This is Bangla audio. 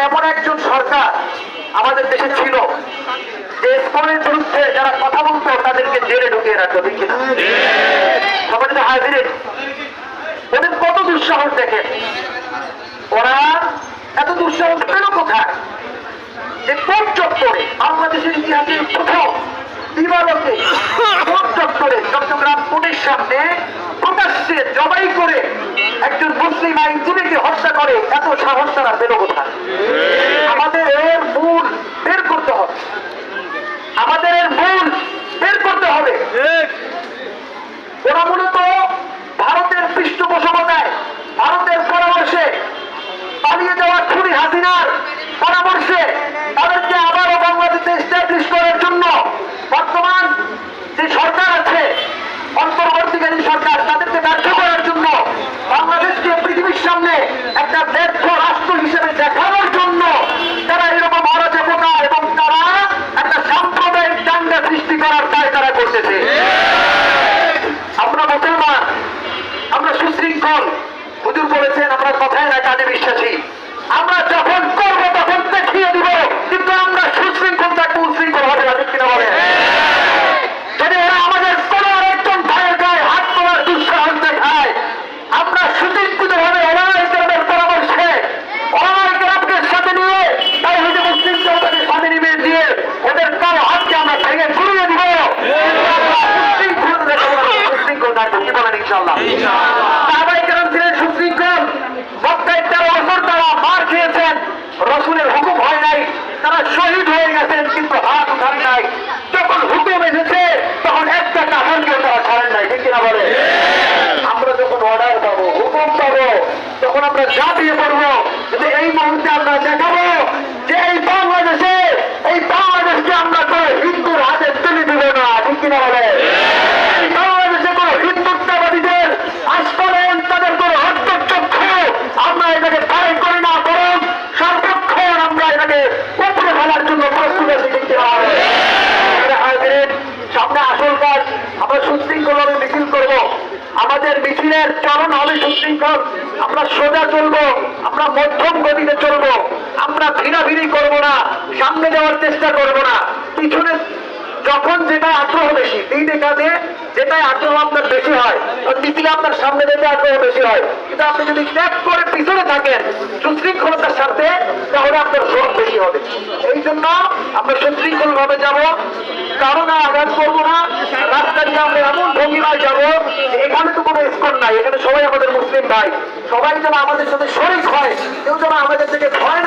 এমন একজন সরকার আমাদের দেশে ছিল যে ইসকনের বিরুদ্ধে যারা কথা বলতো তাদেরকে জেলে ঢুকিয়ে রাখতো, ঠিক কিনা? সম্মানিত হাজিরিন, ওদের কত দুঃসাহস দেখেন। ওরা এত দুঃসাহস পেল কোথায়? যে কোর্ট চত্বরে, বাংলাদেশের ইতিহাসের প্রথম দিবালোকে কোর্ট চত্বরে চট্টগ্রাম কোর্টের সামনে প্রকাশ্যে জবাই করে একজন মুসলিম আইনজীবীকে হত্যা করে, এত সাহস তারা পেল কোথায়? আমাদের এর মূল বের করতে হবে, আমাদের এর মূল বের করতে হবে। ওরা মূলত ভারতের পৃষ্ঠপোষকতায়, ভারতের পরামর্শে, পালিয়ে যাওয়া খুনি হাসিনার পরামর্শে তাদেরকে আবারও বাংলাদেশে এস্টাবলিশ করার জন্য বর্তমান যে সরকার আছে, অন্তর্বর্তীকালীন সরকার, তাদেরকে ব্যর্থ করার জন্য, বাংলাদেশকে পৃথিবীর সামনে একটা ব্যর্থ রাষ্ট্র হিসেবে দেখানোর জন্য তারা এরকম অরাজকতা এবং তারা একটা সাম্প্রদায়িক দাঙ্গা সৃষ্টি করার দায় তারা করতেছে। আমরা মুসলমান, আমরা সুশৃঙ্খল। হুজুর বলেছেন আমরা কথায় না কাজে বিশ্বাসী। আমরা যখন করবো তখন দেখিয়ে দিব, কিন্তু আমরা সুশৃঙ্খল থাকবো, উশৃঙ্খল হবে না, ঠিক কিনা বলে? যদি ওরা আমাদের কোনো আরেকজন ভাইয়ের গায়ে হাত তোলার দুঃসাহস দেখায়, আমরা সুচিন্তিত ভাবে ওলামায়ে পরামর্শে, ওলামায়ে কেরামকে সাথে নিয়ে তাই হয়তো মুসলিম জনতাকে সাথে নিয়ে দিয়ে ওদের কারো হাতকে আমরা ভেঙে ঘুরিয়ে দিব। সুশৃঙ্খল থাকবো, কি বলেন? ইনশাআল্লাহ। সাহাবায়ে কেরাম ছিলেন সুশৃঙ্খল। মক্কায় 13 বছর তারা মার খেয়েছেন, রসুলের হুকুম হয় নাই, তারা শহীদ হয়ে গেছেন, কিন্তু হাত উঠান নাই। যখন হুকুম এসেছে তখন একটা কাফেরকেও তারা ছাড়েন নাই, ঠিক কিনা বলে? আমরা যখন অর্ডার পাবো, হুকুম পাবো, তখন আমরা ঝাঁপিয়ে পড়বো। কিন্তু এই মুহূর্তে আমরা দেখাবো যে এই বাংলাদেশকে আমরা কোনো হিন্দুর হাতে তুলে দিব না, ঠিক কিনা বলে? এই বাংলাদেশে কোনো হিন্দুত্ববাদীদের আস্ফালন, তাদের কোনো হস্তচক্ষু আমরা এটাকে দায় করি না, বরং সর্বক্ষণ আমরা এটাকে উপরে ফেলার জন্য প্রস্তুত আছি, ঠিক কিনা বলে? সামনে আসল কাজ, আমরা সুশৃঙ্খল ভাবে মিছিল করবো। আমাদের মিছিলের চরণ হবে সুশৃঙ্খল। আমরা সোজা চলবো, আমরা মধ্যম গতিতে চলবো, আমরা ভিড়াভিড়ি করবো না, সামনে যাওয়ার চেষ্টা করবো না, পিছনে যখন যেটা আগ্রহ বেশি, দিনে কাজে যেটাই আগ্রহ আপনার বেশি হয়, মিছিলে আপনার সামনে যেতে আগ্রহ বেশি হয়। কিন্তু আপনি যদি ত্যাগ করে পিছনে থাকেন সুশৃঙ্খলতার সাথে, তাহলে আপনার জোর বেশি হবে। এই জন্য আমরা সুশৃঙ্খল ভাবে যাবো, কারো না আঘাত করবো না। রাস্তা দিয়ে আমরা এমন ভঙ্গিমায় যাবো, এখানে তো কোনো ইসকন নাই, এখানে সবাই আমাদের মুসলিম ভাই, সবাই যেন আমাদের সাথে শরীক হয়, কেউ যেন আমাদের থেকে ভয় না